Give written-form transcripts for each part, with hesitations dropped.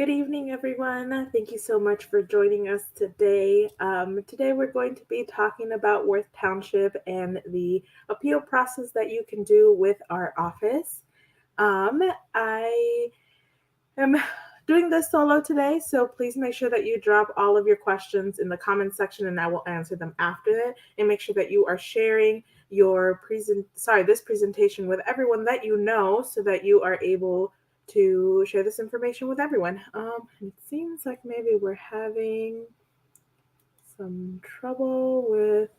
Good evening, everyone. Thank you so much for joining us today. Today, we're going to be talking about Worth Township and the appeal process that you can do with our office. I am doing this solo today, so please make sure that you drop all of your questions in the comment section and I will answer them after that. And make sure that you are sharing this presentation with everyone that you know so that you are able to share this information with everyone. It seems like maybe we're having some trouble with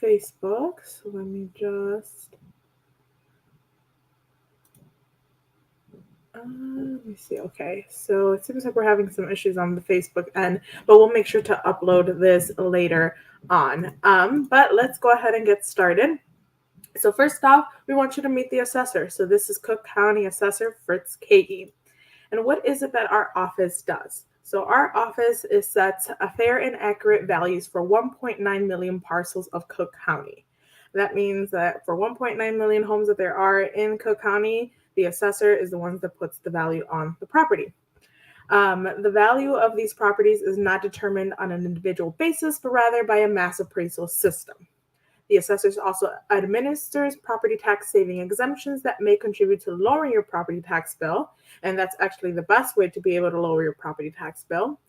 Facebook, so let me just let me see. Okay, so it seems like we're having some issues on the Facebook end, but we'll make sure to upload this later on. But let's go ahead and get started. So first off, we want you to meet the assessor. So this is Cook County Assessor Fritz Kagi. And what is it that our office does? So our office sets a fair and accurate values for 1.9 million parcels of Cook County. That means that for 1.9 million homes that there are in Cook County, the assessor is the one that puts the value on the property. The value of these properties is not determined on an individual basis, but rather by a mass appraisal system. The assessor also administers property tax saving exemptions that may contribute to lowering your property tax bill. And that's actually the best way to be able to lower your property tax bill.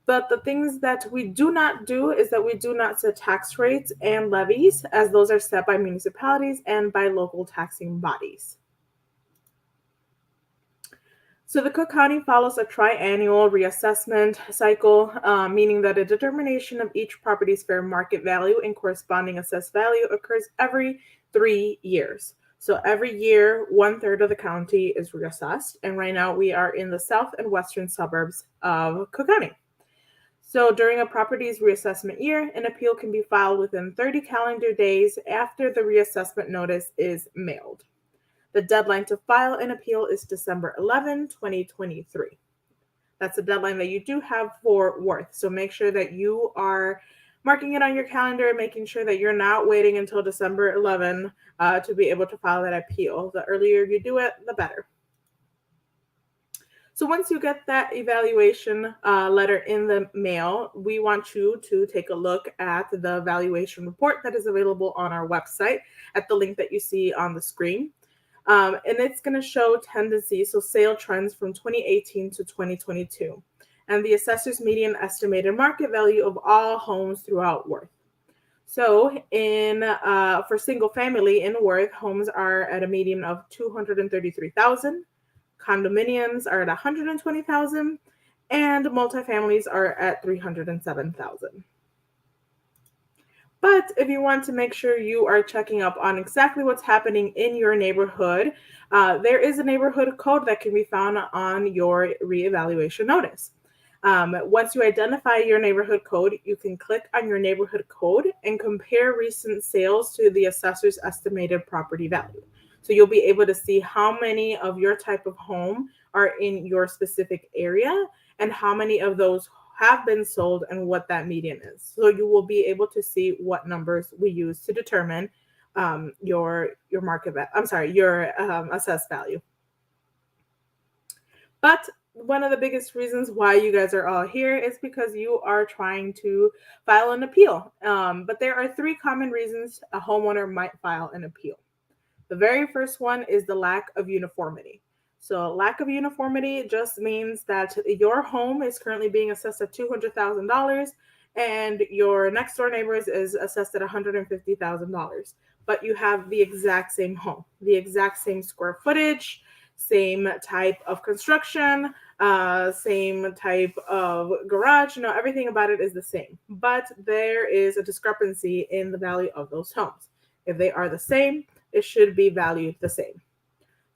But the things that we do not do is that we do not set tax rates and levies, as those are set by municipalities and by local taxing bodies. So the Cook County follows a triennial reassessment cycle, meaning that a determination of each property's fair market value and corresponding assessed value occurs every 3 years. So every year, 1/3 of the county is reassessed, and right now we are in the south and western suburbs of Cook County. So during a property's reassessment year, an appeal can be filed within 30 calendar days after the reassessment notice is mailed. The deadline to file an appeal is December 11, 2023. That's the deadline that you do have for Worth. So make sure that you are marking it on your calendar, making sure that you're not waiting until December 11 to be able to file that appeal. The earlier you do it, the better. So once you get that evaluation letter in the mail, we want you to take a look at the valuation report that is available on our website at the link that you see on the screen. And it's going to show tendencies, so sale trends from 2018 to 2022, and the assessor's median estimated market value of all homes throughout Worth. So for single family in Worth, homes are at a median of 233,000, condominiums are at 120,000, and multifamilies are at 307,000. But if you want to make sure you are checking up on exactly what's happening in your neighborhood, there is a neighborhood code that can be found on your reevaluation notice. Once you identify your neighborhood code, you can click on your neighborhood code and compare recent sales to the assessor's estimated property value. So you'll be able to see how many of your type of home are in your specific area and how many of those have been sold and what that median is. So you will be able to see what numbers we use to determine your market value. I'm sorry, your assessed value. But one of the biggest reasons why you guys are all here is because you are trying to file an appeal. But there are 3 common reasons a homeowner might file an appeal. The very first one is the lack of uniformity. So lack of uniformity just means that your home is currently being assessed at $200,000 and your next door neighbors is assessed at $150,000. But you have the exact same home, the exact same square footage, same type of construction, same type of garage, everything about it is the same. But there is a discrepancy in the value of those homes. If they are the same, it should be valued the same.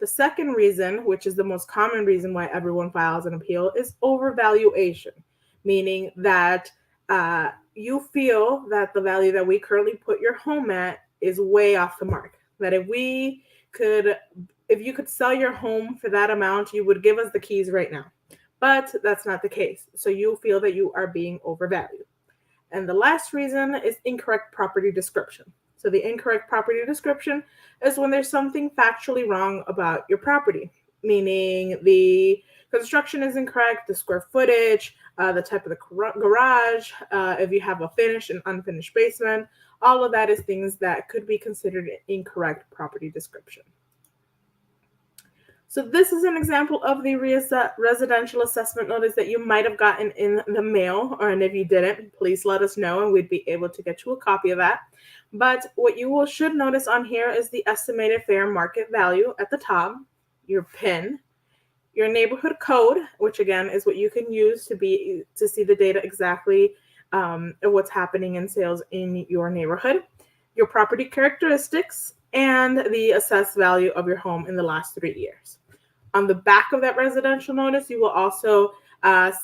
The second reason, which is the most common reason why everyone files an appeal, is overvaluation, meaning that you feel that the value that we currently put your home at is way off the mark. That if you could sell your home for that amount, you would give us the keys right now. But that's not the case. So you feel that you are being overvalued. And the last reason is incorrect property description. So the incorrect property description is when there's something factually wrong about your property. meaning the construction is incorrect, the square footage, the type of the garage, if you have a finished and unfinished basement. All of that is things that could be considered an incorrect property description. So this is an example of the residential assessment notice that you might have gotten in the mail, and if you didn't, please let us know and we'd be able to get you a copy of that. But what you should notice on here is the estimated fair market value at the top, your PIN, your neighborhood code, which again is what you can use to see the data exactly of what's happening in sales in your neighborhood, your property characteristics, and the assessed value of your home in the last 3 years. On the back of that residential notice, you will also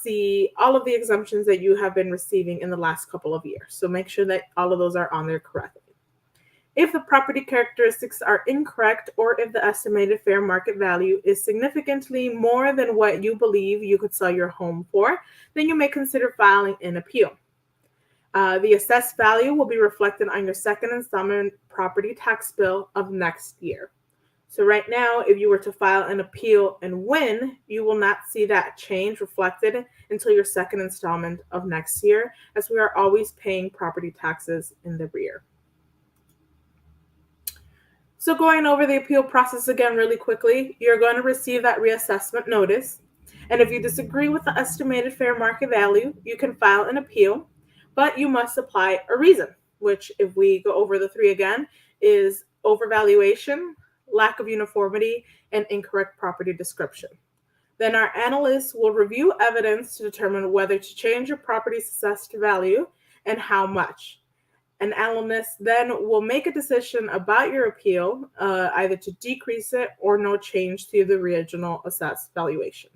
see all of the exemptions that you have been receiving in the last couple of years. So make sure that all of those are on there correctly. If the property characteristics are incorrect, or if the estimated fair market value is significantly more than what you believe you could sell your home for, then you may consider filing an appeal. The assessed value will be reflected on your second installment property tax bill of next year. So right now, if you were to file an appeal and win, you will not see that change reflected until your second installment of next year, as we are always paying property taxes in the rear. So going over the appeal process again really quickly, you're going to receive that reassessment notice. And if you disagree with the estimated fair market value, you can file an appeal, but you must supply a reason, which if we go over the three again, is overvaluation, lack of uniformity, and incorrect property description. Then our analysts will review evidence to determine whether to change your property's assessed value and how much. An analyst then will make a decision about your appeal, either to decrease it or no change to the original assessed valuation.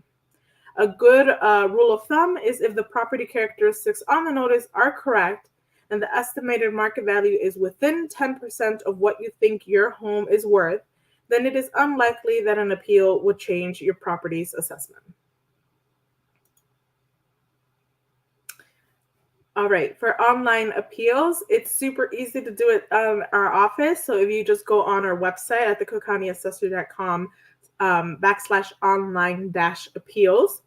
A good rule of thumb is if the property characteristics on the notice are correct and the estimated market value is within 10% of what you think your home is worth, then it is unlikely that an appeal would change your property's assessment. All right, for online appeals, it's super easy to do it in our office. So if you just go on our website at thecookcountyassessor.com /online-appeals,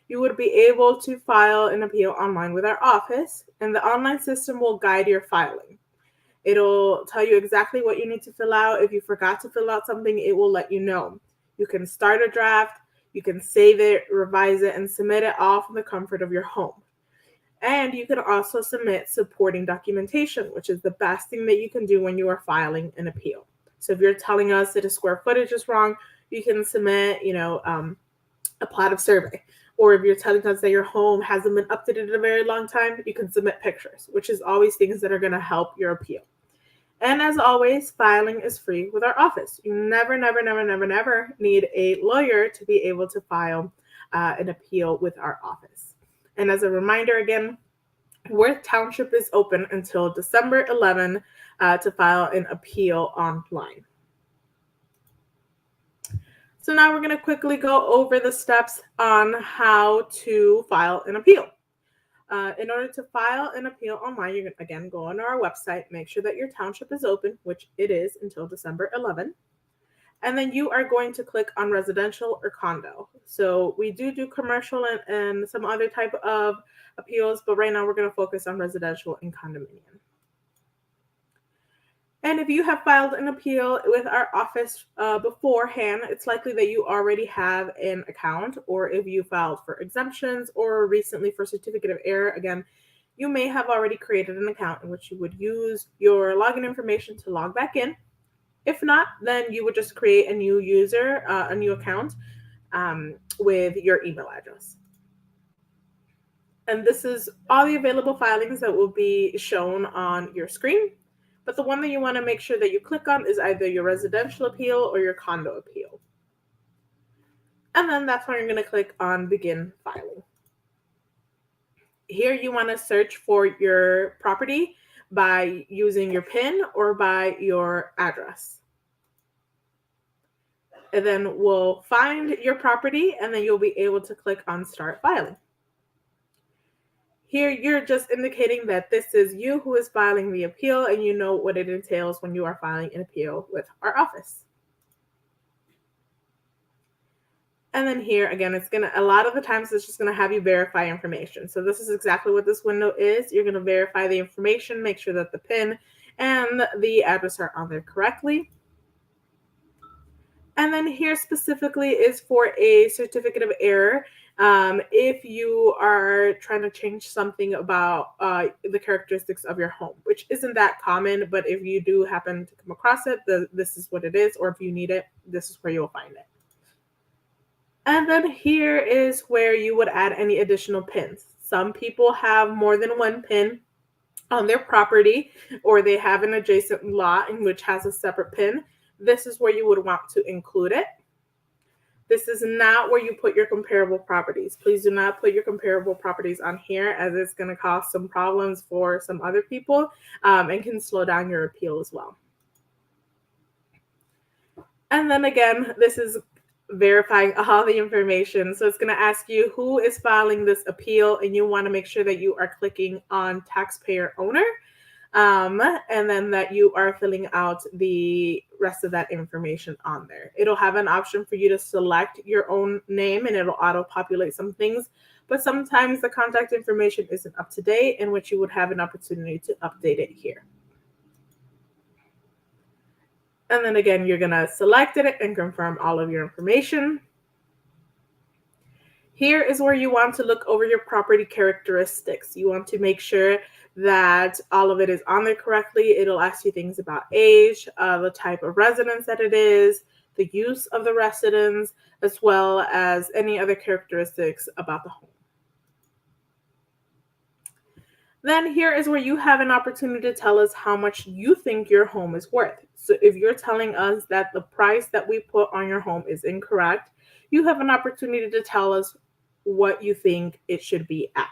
you would be able to file an appeal online with our office, and the online system will guide your filing. It'll tell you exactly what you need to fill out. If you forgot to fill out something, it will let you know. You can start a draft, you can save it, revise it, and submit it all from the comfort of your home. And you can also submit supporting documentation, which is the best thing that you can do when you are filing an appeal. So if you're telling us that a square footage is wrong, you can submit, a plot of survey. Or if you're telling us that your home hasn't been updated in a very long time, you can submit pictures, which is always things that are going to help your appeal. And as always, filing is free with our office. You never need a lawyer to be able to file an appeal with our office. And as a reminder again, Worth Township is open until December 11 to file an appeal online. So now we're going to quickly go over the steps on how to file an appeal. In order to file an appeal online, you can again go on our website, make sure that your township is open, which it is until December 11. And then you are going to click on residential or condo. So we do commercial and some other type of appeals, but right now we're going to focus on residential and condominium. And if you have filed an appeal with our office beforehand, it's likely that you already have an account, or if you filed for exemptions or recently for certificate of error, again, you may have already created an account in which you would use your login information to log back in. If not, then you would just create a new user, a new account with your email address. And this is all the available filings that will be shown on your screen. But the one that you want to make sure that you click on is either your residential appeal or your condo appeal. And then that's when you're going to click on begin filing. Here you want to search for your property by using your PIN or by your address. And then we'll find your property, and then you'll be able to click on start filing. Here, you're just indicating that this is you who is filing the appeal, and you know what it entails when you are filing an appeal with our office. And then here again, a lot of the times it's just gonna have you verify information. So this is exactly what this window is. You're gonna verify the information, make sure that the PIN and the address are on there correctly. And then here specifically is for a certificate of error. If you are trying to change something about the characteristics of your home, which isn't that common, but if you do happen to come across it, this is what it is, or if you need it, this is where you'll find it. And then here is where you would add any additional pins. Some people have more than one pin on their property, or they have an adjacent lot in which has a separate pin. This is where you would want to include it. This is not where you put your comparable properties. Please do not put your comparable properties on here, as it's going to cause some problems for some other people and can slow down your appeal as well. And then again, this is verifying all the information. So it's going to ask you who is filing this appeal, and you want to make sure that you are clicking on taxpayer owner, and then that you are filling out the rest of that information on there. It'll have an option for you to select your own name, and it'll auto-populate some things, but sometimes the contact information isn't up to date, in which you would have an opportunity to update it here. And then again, you're going to select it and confirm all of your information. Here is where you want to look over your property characteristics. You want to make sure that all of it is on there correctly. It'll ask you things about age, the type of residence that it is, the use of the residence, as well as any other characteristics about the home. Then here is where you have an opportunity to tell us how much you think your home is worth. So if you're telling us that the price that we put on your home is incorrect, you have an opportunity to tell us what you think it should be at.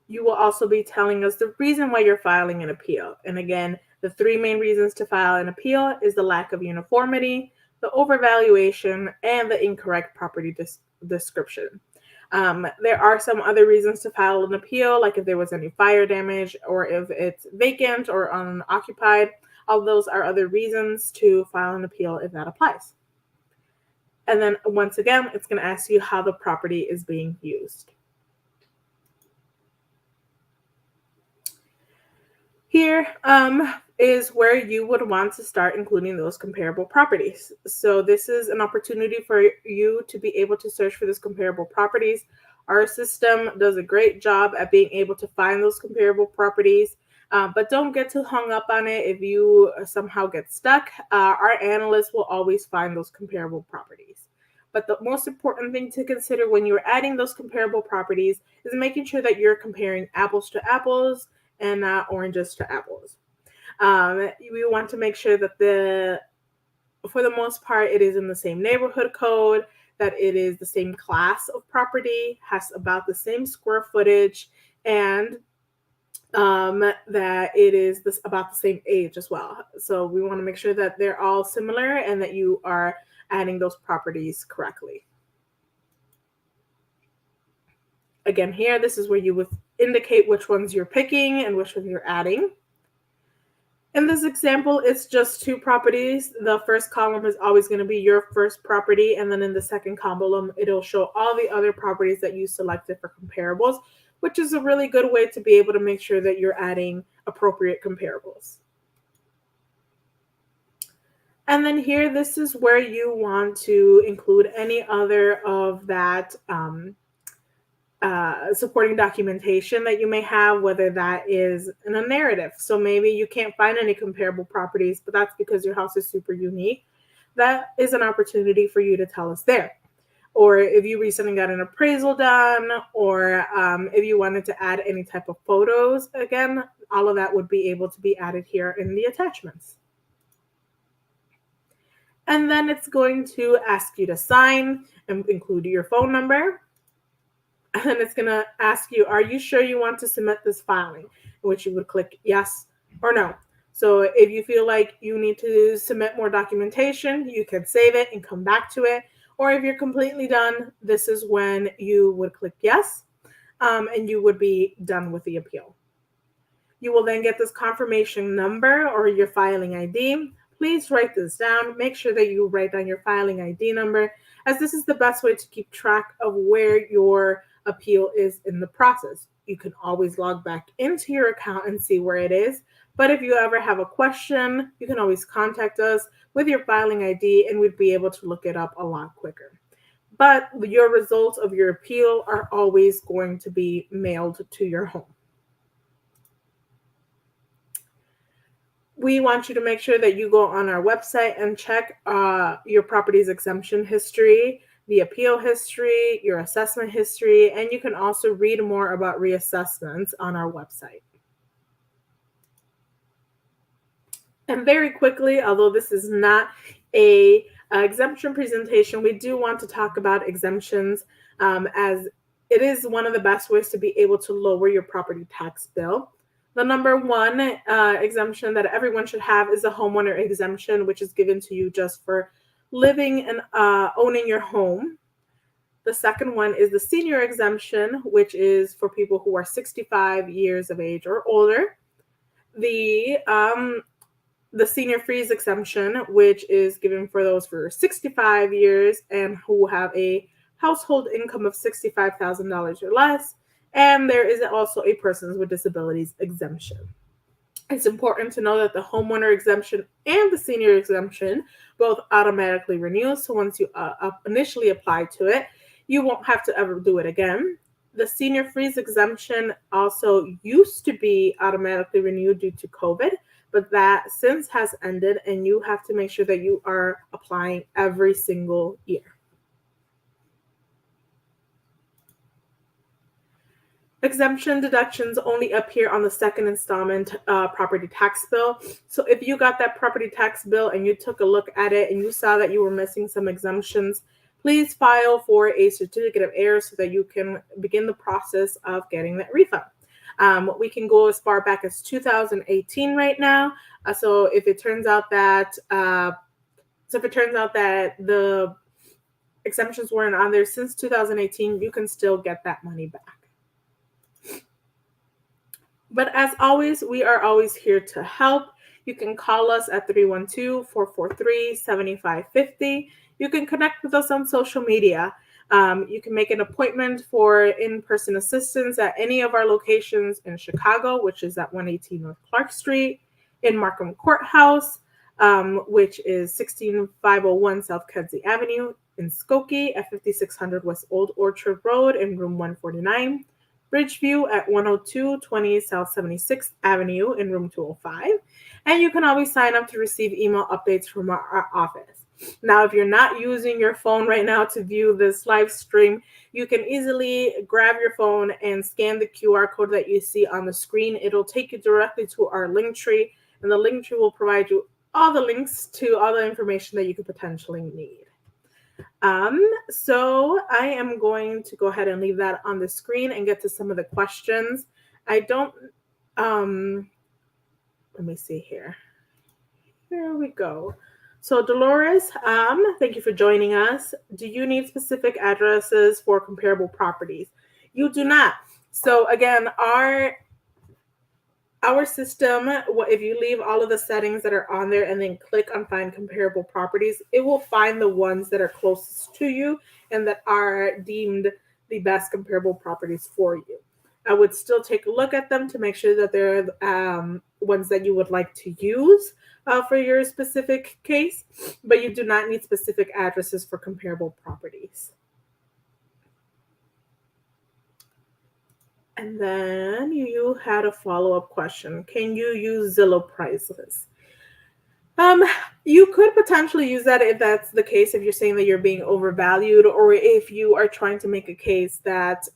You will also be telling us the reason why you're filing an appeal. And again, the three main reasons to file an appeal is the lack of uniformity, the overvaluation, and the incorrect property description. There are some other reasons to file an appeal, like if there was any fire damage or if it's vacant or unoccupied. All those are other reasons to file an appeal if that applies. And then once again, it's going to ask you how the property is being used. Here is where you would want to start including those comparable properties. So this is an opportunity for you to be able to search for those comparable properties. Our system does a great job at being able to find those comparable properties, but don't get too hung up on it. If you somehow get stuck, our analysts will always find those comparable properties. But the most important thing to consider when you're adding those comparable properties is making sure that you're comparing apples to apples and not oranges to apples. We want to make sure that for the most part, it is in the same neighborhood code, that it is the same class of property, has about the same square footage, and that it is about the same age as well. So we want to make sure that they're all similar and that you are adding those properties correctly. Again, here, this is where you would indicate which ones you're picking and which ones you're adding. In this example, it's just two properties. The first column is always going to be your first property, and then in the second column, it'll show all the other properties that you selected for comparables, which is a really good way to be able to make sure that you're adding appropriate comparables. And then here, this is where you want to include any other of that supporting documentation that you may have, whether that is in a narrative. So maybe you can't find any comparable properties, but that's because your house is super unique. That is an opportunity for you to tell us there. Or if you recently got an appraisal done, or if you wanted to add any type of photos, again, all of that would be able to be added here in the attachments. And then it's going to ask you to sign and include your phone number. And then it's going to ask you, are you sure you want to submit this filing? In which you would click yes or no. So if you feel like you need to submit more documentation, you can save it and come back to it. Or if you're completely done, this is when you would click yes, and you would be done with the appeal. You will then get this confirmation number or your filing ID. Please write this down. Make sure that you write down your filing ID number, as this is the best way to keep track of where your appeal is in the process. You can always log back into your account and see where it is. But if you ever have a question, you can always contact us with your filing ID and we'd be able to look it up a lot quicker. But your results of your appeal are always going to be mailed to your home. We want you to make sure that you go on our website and check your property's exemption history, the appeal history, your assessment history, and you can also read more about reassessments on our website. And very quickly, although this is not a exemption presentation, we do want to talk about exemptions as it is one of the best ways to be able to lower your property tax bill. The number one exemption that everyone should have is a homeowner exemption, which is given to you just for living and owning your home. The second one is the senior exemption, which is for people who are 65 years of age or older. The senior freeze exemption, which is given for those for 65 years and who have a household income of $65,000 or less. And there is also a persons with disabilities exemption. It's important to know that the homeowner exemption and the senior exemption both automatically renew. So once you initially apply to it, you won't have to ever do it again. The senior freeze exemption also used to be automatically renewed due to COVID, but that since has ended and you have to make sure that you are applying every single year. Exemption deductions only appear on the second installment property tax bill. So if you got that property tax bill and you took a look at it and you saw that you were missing some exemptions, please file for a certificate of error so that you can begin the process of getting that refund. We can go as far back as 2018 right now. So if it turns out that the exemptions weren't on there since 2018, you can still get that money back. But as always, we are always here to help. You can call us at 312-443-7550. You can connect with us on social media. You can make an appointment for in-person assistance at any of our locations in Chicago, which is at 118 North Clark Street, in Markham Courthouse, which is 16501 South Kedzie Avenue, in Skokie at 5600 West Old Orchard Road in room 149, Bridgeview at 10220 South 76th Avenue in room 205. And you can always sign up to receive email updates from our office. Now, if you're not using your phone right now to view this live stream, you can easily grab your phone and scan the QR code that you see on the screen. It'll take you directly to our link tree, and the link tree will provide you all the links to all the information that you could potentially need. So I am going to go ahead and leave that on the screen and get to some of the questions. Let me see here. Here we go. So Dolores, thank you for joining us. Do you need specific addresses for comparable properties? You do not. So again, our system, if you leave all of the settings that are on there and then click on find comparable properties, it will find the ones that are closest to you and that are deemed the best comparable properties for you. I would still take a look at them to make sure that they're ones that you would like to use for your specific case, but you do not need specific addresses for comparable properties. And then you had a follow-up question. Can you use Zillow prices? You could potentially use that if that's the case, if you're saying that you're being overvalued, or if you are trying to make a case that,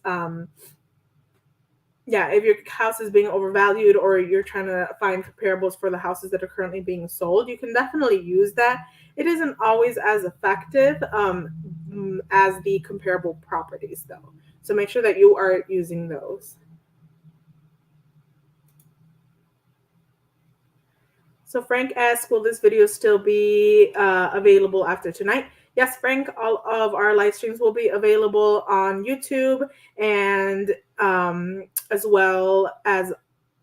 if your house is being overvalued or you're trying to find comparables for the houses that are currently being sold, you can definitely use that. It isn't always as effective as the comparable properties, though. So make sure that you are using those. So Frank asks, will this video still be available after tonight? Yes, Frank, all of our live streams will be available on YouTube and as well as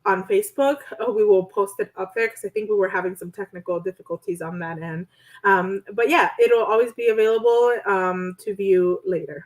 on Facebook. We will post it up there because I think we were having some technical difficulties on that end. But yeah, it'll always be available to view later.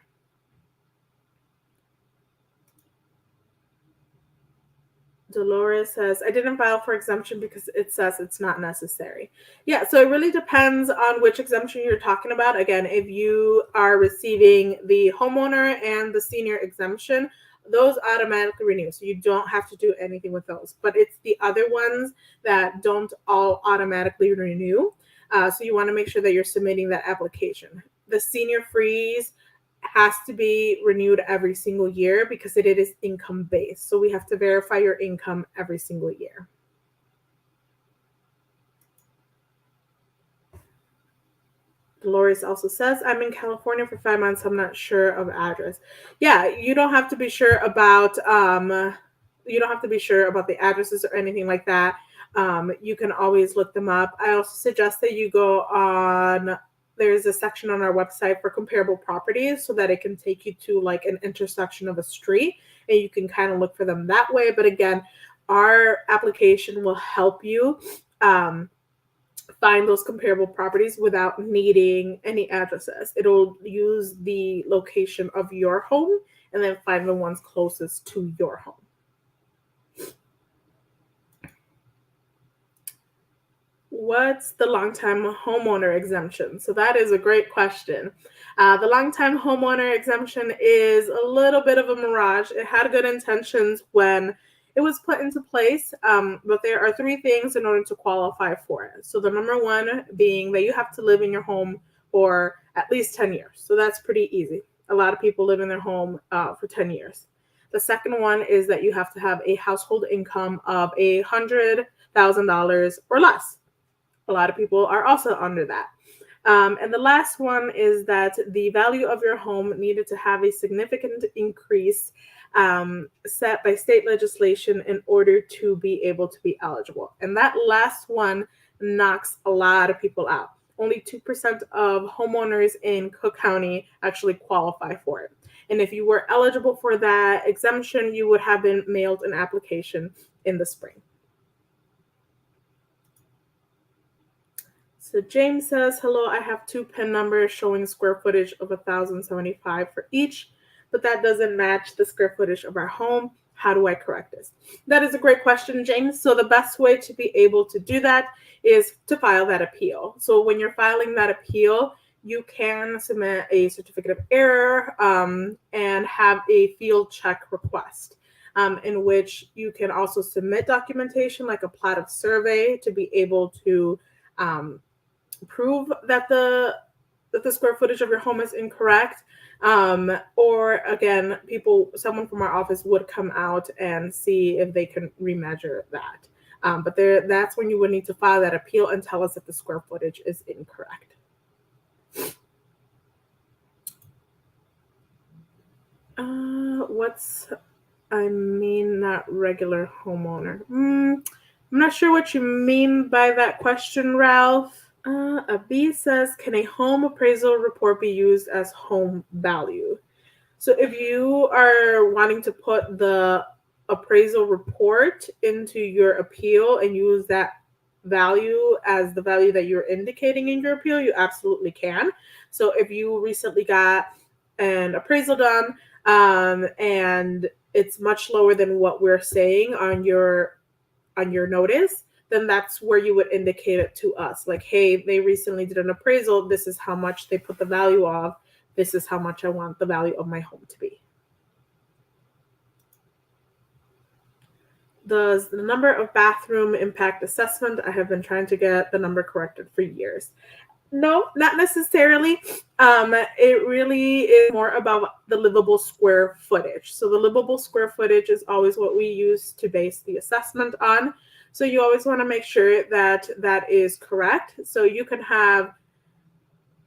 Dolores says, I didn't file for exemption because it says it's not necessary. Yeah, so it really depends on which exemption you're talking about. Again, if you are receiving the homeowner and the senior exemption, those automatically renew. So you don't have to do anything with those. But it's the other ones that don't all automatically renew. So you want to make sure that you're submitting that application. The senior freeze has to be renewed every single year because it is income based. So we have to verify your income every single year. Dolores also says, I'm in California for 5 months. I'm not sure of address. Yeah, you don't have to be sure about the addresses or anything like that. You can always look them up. I also suggest that you go on, there's a section on our website for comparable properties so that it can take you to like an intersection of a street and you can kind of look for them that way. But again, our application will help you find those comparable properties without needing any addresses. It'll use the location of your home and then find the ones closest to your home. What's the long-time homeowner exemption? So that is a great question. The long-time homeowner exemption is a little bit of a mirage. It had good intentions when it was put into place, but there are 3 things in order to qualify for it. So the number one being that you have to live in your home for at least 10 years. So that's pretty easy. A lot of people live in their home for 10 years. The second one is that you have to have a household income of $100,000 or less. A lot of people are also under that. And the last one is that the value of your home needed to have a significant increase set by state legislation in order to be able to be eligible. And that last one knocks a lot of people out. Only 2% of homeowners in Cook County actually qualify for it. And if you were eligible for that exemption, you would have been mailed an application in the spring. So James says, hello, I have 2 PIN numbers showing square footage of 1,075 for each, but that doesn't match the square footage of our home. How do I correct this? That is a great question, James. So the best way to be able to do that is to file that appeal. So when you're filing that appeal, you can submit a certificate of error and have a field check request. In which you can also submit documentation like a plat of survey to be able to prove that the square footage of your home is incorrect. Or again, someone from our office would come out and see if they can remeasure that. But that's when you would need to file that appeal and tell us that the square footage is incorrect. I mean not regular homeowner. I'm not sure what you mean by that question, Ralph. B says, can a home appraisal report be used as home value? So if you are wanting to put the appraisal report into your appeal and use that value as the value that you're indicating in your appeal, you absolutely can. So if you recently got an appraisal done and it's much lower than what we're saying on your notice, then that's where you would indicate it to us. Like, hey, they recently did an appraisal. This is how much they put the value of. This is how much I want the value of my home to be. Does the number of bathroom impact assessment? I have been trying to get the number corrected for years. No, not necessarily. It really is more about the livable square footage. So the livable square footage is always what we use to base the assessment on. So you always want to make sure that that is correct. So you can have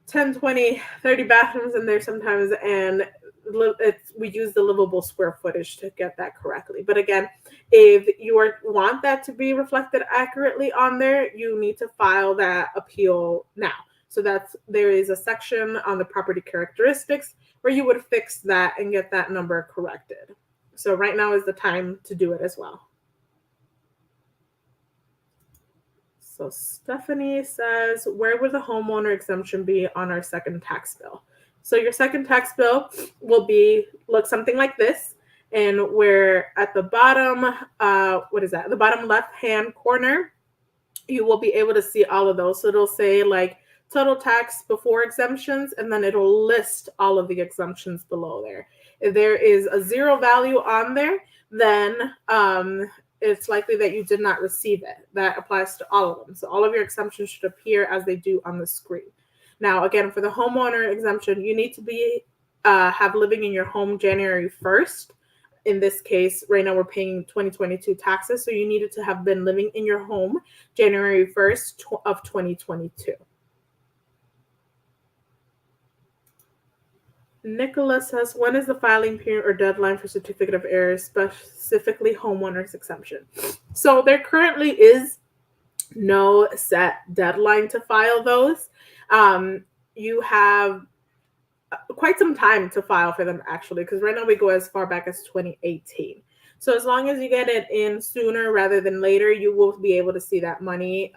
10, 20, 30 bathrooms in there sometimes, and we use the livable square footage to get that correctly. But again, if you want that to be reflected accurately on there, you need to file that appeal now. So there is a section on the property characteristics where you would fix that and get that number corrected. So right now is the time to do it as well. So Stephanie says, where would the homeowner exemption be on our second tax bill? So your second tax bill will look something like this. And where at the bottom, the bottom left-hand corner, you will be able to see all of those. So it'll say like total tax before exemptions, and then it'll list all of the exemptions below there. If there is a zero value on there, then it's likely that you did not receive it. That applies to all of them. So all of your exemptions should appear as they do on the screen. Now, again, for the homeowner exemption, you need to have living in your home January 1st. In this case, right now we're paying 2022 taxes, so you needed to have been living in your home January 1st of 2022. Nicholas says, when is the filing period or deadline for certificate of error, specifically homeowners exemption? So there currently is no set deadline to file those. You have quite some time to file for them, actually, because right now we go as far back as 2018. So as long as you get it in sooner rather than later, you will be able to see that money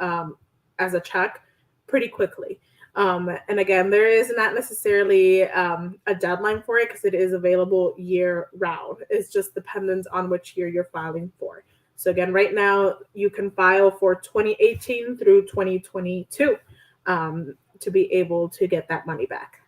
as a check pretty quickly. And again, there is not necessarily a deadline for it because it is available year round. It's just dependent on which year you're filing for. So again, right now you can file for 2018 through 2022 to be able to get that money back.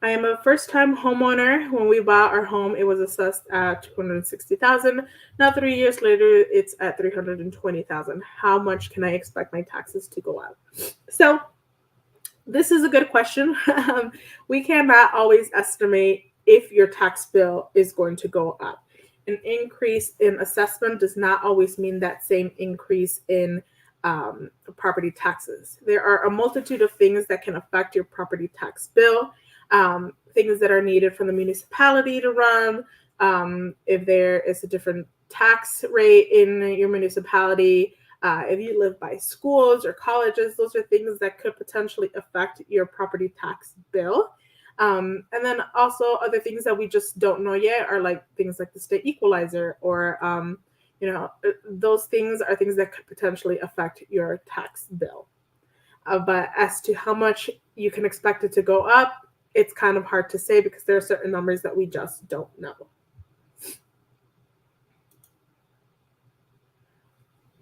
I am a first-time homeowner. When we bought our home, it was assessed at $260,000. Now, 3 years later, it's at $320,000. How much can I expect my taxes to go up? So, this is a good question. We cannot always estimate if your tax bill is going to go up. An increase in assessment does not always mean that same increase in property taxes. There are a multitude of things that can affect your property tax bill. Things that are needed from the municipality to run, if there is a different tax rate in your municipality, if you live by schools or colleges, those are things that could potentially affect your property tax bill. And then also other things that we just don't know yet are like things like the state equalizer or, those things are things that could potentially affect your tax bill. But as to how much you can expect it to go up, it's kind of hard to say because there are certain numbers that we just don't know.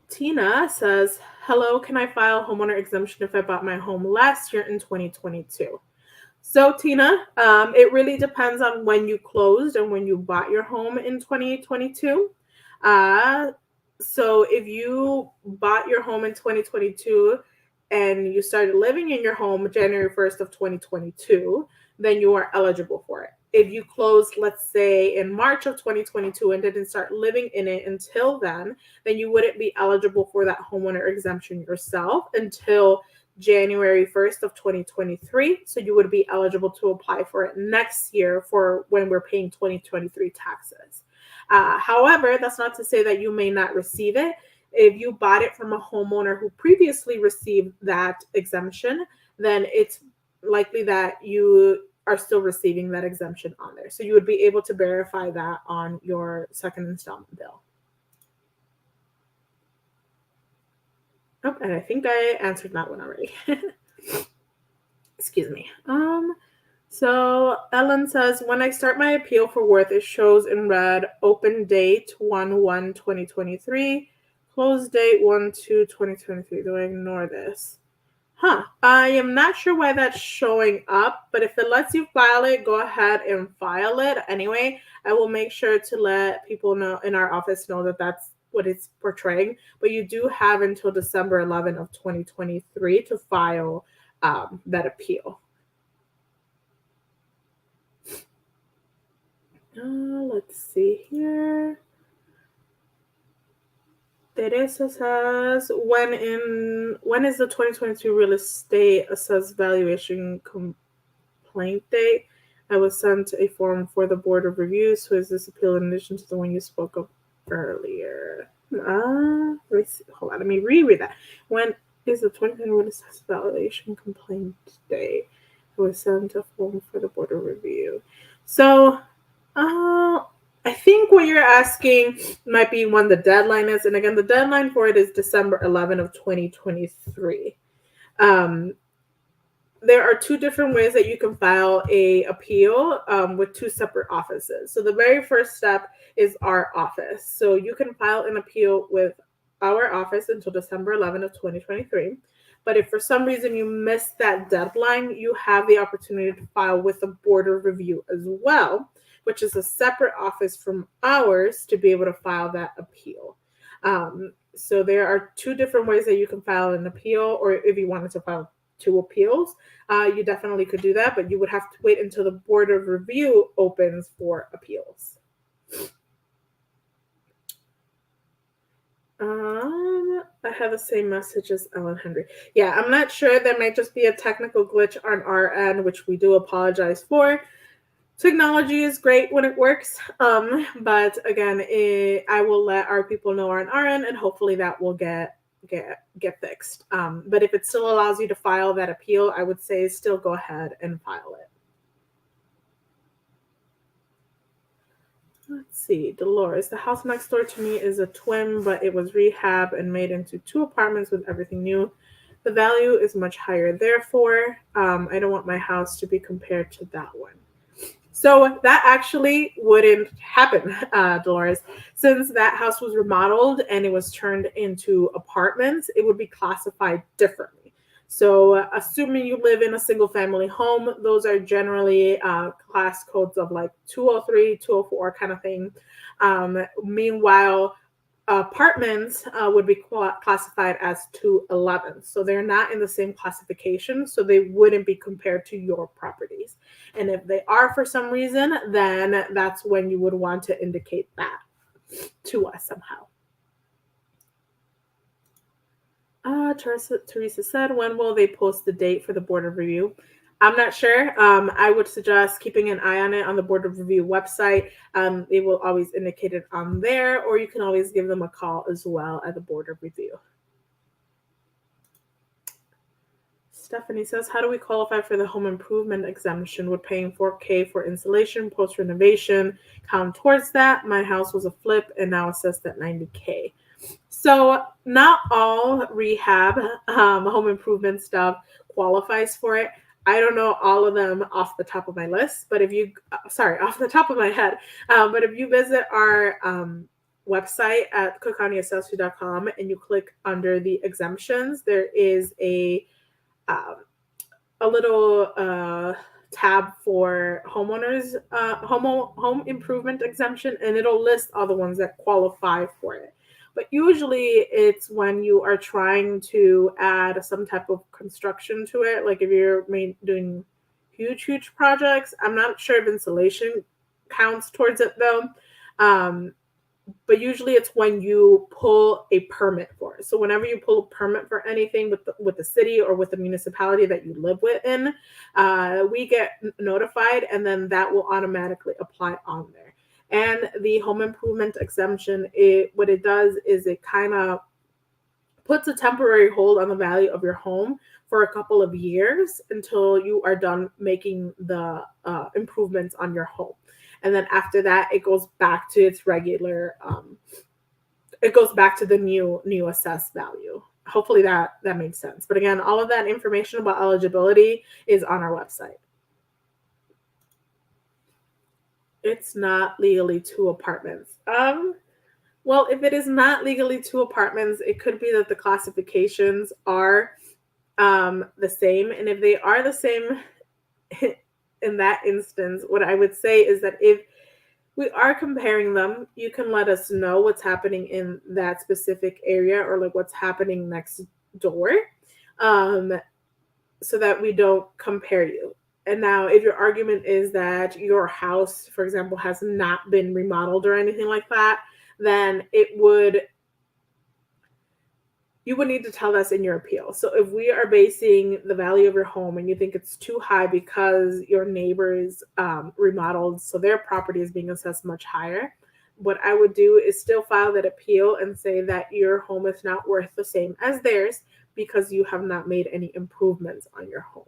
Tina says, hello, can I file homeowner exemption if I bought my home last year in 2022? So Tina, it really depends on when you closed and when you bought your home in 2022. So if you bought your home in 2022 and you started living in your home January 1st of 2022, then you are eligible for it. If you closed, let's say, in March of 2022 and didn't start living in it until then you wouldn't be eligible for that homeowner exemption yourself until January 1st of 2023. So you would be eligible to apply for it next year for when we're paying 2023 taxes. However, that's not to say that you may not receive it. If you bought it from a homeowner who previously received that exemption, then it's likely that you are still receiving that exemption on there. So you would be able to verify that on your second installment bill. Oh, and I think I answered that one already. Excuse me. So Ellen says, when I start my appeal for Worth, it shows in red, open date 1/1/2023, close date 1/2/2023. Do I ignore this? I am not sure why that's showing up, but if it lets you file it, go ahead and file it. Anyway, I will make sure to let people know in our office know that that's what it's portraying. But you do have until December 11th of 2023 to file that appeal. Let's see here. Teresa says, when is the 2022 real estate assessed valuation complaint date? I was sent a form for the Board of Review. So is this appeal in addition to the one you spoke of earlier? Hold on, let me reread that. When is the 2022 real estate valuation complaint date? I was sent a form for the Board of Review. So, I think what you're asking might be when the deadline is. And again, the deadline for it is December 11th of 2023. Um, there are two different ways that you can file a appeal with two separate offices. So the very first step is our office. So you can file an appeal with our office until December 11th of 2023. But if for some reason you missed that deadline, you have the opportunity to file with the Board of Review as well, which is a separate office from ours to be able to file that appeal. So there are two different ways that you can file an appeal, or if you wanted to file two appeals, you definitely could do that, but you would have to wait until the Board of Review opens for appeals. I have the same message as Ellen Henry. Yeah, I'm not sure. There might just be a technical glitch on our end, which we do apologize for. Technology is great when it works, but again, I will let our people know on our end, and hopefully that will get fixed. But if it still allows you to file that appeal, I would say still go ahead and file it. Let's see, Dolores. The house next door to me is a twin, but it was rehab and made into two apartments with everything new. The value is much higher. Therefore, I don't want my house to be compared to that one. So that actually wouldn't happen, Dolores. Since that house was remodeled and it was turned into apartments, it would be classified differently. So, assuming you live in a single family home, those are generally class codes of like 203, 204 kind of thing. Meanwhile, apartments would be classified as 211. So they're not in the same classification. So they wouldn't be compared to your properties. And if they are for some reason, then that's when you would want to indicate that to us somehow. Teresa said, when will they post the date for the Board of Review? I'm not sure. I would suggest keeping an eye on it on the Board of Review website. They will always indicate it on there, or you can always give them a call as well at the Board of Review. Stephanie says, how do we qualify for the home improvement exemption? Would paying $4,000 for installation, post renovation count towards that? My house was a flip and now assessed at $90,000. So not all rehab home improvement stuff qualifies for it. I don't know all of them off the top of my list, but if you, off the top of my head, but if you visit our website at cookcountyassessor.com and you click under the exemptions, there is a little tab for homeowners home improvement exemption, and it'll list all the ones that qualify for it. But usually it's when you are trying to add some type of construction to it, like if you're doing huge projects. I'm not sure if insulation counts towards it though. But usually it's when you pull a permit for it. So whenever you pull a permit for anything with the city or with the municipality that you live within, we get notified, and then that will automatically apply on there. And the home improvement exemption, what it does is it kind of puts a temporary hold on the value of your home for a couple of years until you are done making the improvements on your home. And then after that, it goes back to its regular, it goes back to the new assessed value. Hopefully that makes sense. But again, all of that information about eligibility is on our website. It's not legally two apartments. Well, if it is not legally two apartments, it could be that the classifications are the same. And if they are the same in that instance, what I would say is that if we are comparing them, you can let us know what's happening in that specific area, or like what's happening next door, so that we don't compare you. And now, if your argument is that your house, for example, has not been remodeled or anything like that, then you would need to tell us in your appeal. So if we are basing the value of your home and you think it's too high because your neighbors remodeled, so their property is being assessed much higher, what I would do is still file that appeal and say that your home is not worth the same as theirs because you have not made any improvements on your home.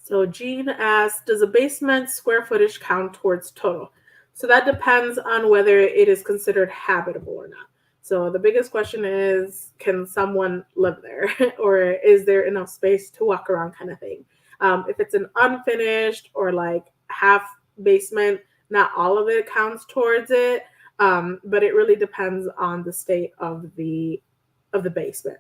So Jean asks, does a basement square footage count towards total? So that depends on whether it is considered habitable or not. So the biggest question is, can someone live there, or is there enough space to walk around, kind of thing. If it's an unfinished or like half basement, not all of it counts towards it, but it really depends on the state of the basement.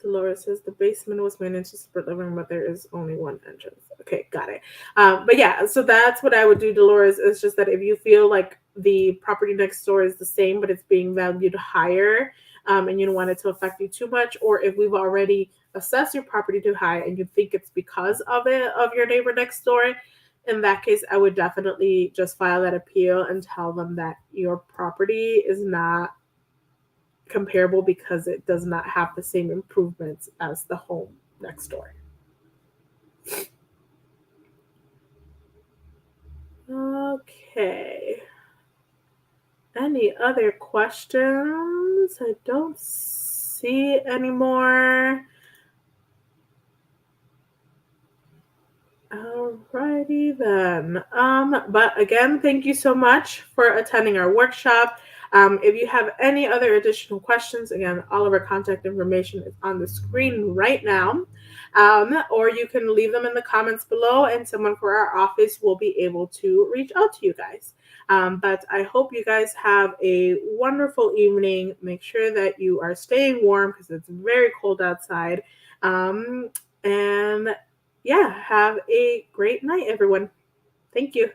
Dolores says the basement was made into separate living room, but there is only one entrance. Okay, got it. But yeah, so that's what I would do, Dolores. It's just that if you feel like the property next door is the same, but it's being valued higher, and you don't want it to affect you too much, or if we've already assessed your property too high and you think it's because of your neighbor next door, in that case, I would definitely just file that appeal and tell them that your property is not comparable because it does not have the same improvements as the home next door. Okay. Any other questions? I don't see any more. Alrighty then. But again, thank you so much for attending our workshop. If you have any other additional questions, again, all of our contact information is on the screen right now. Or you can leave them in the comments below, and someone for our office will be able to reach out to you guys. But I hope you guys have a wonderful evening. Make sure that you are staying warm because it's very cold outside. And yeah, have a great night, everyone. Thank you.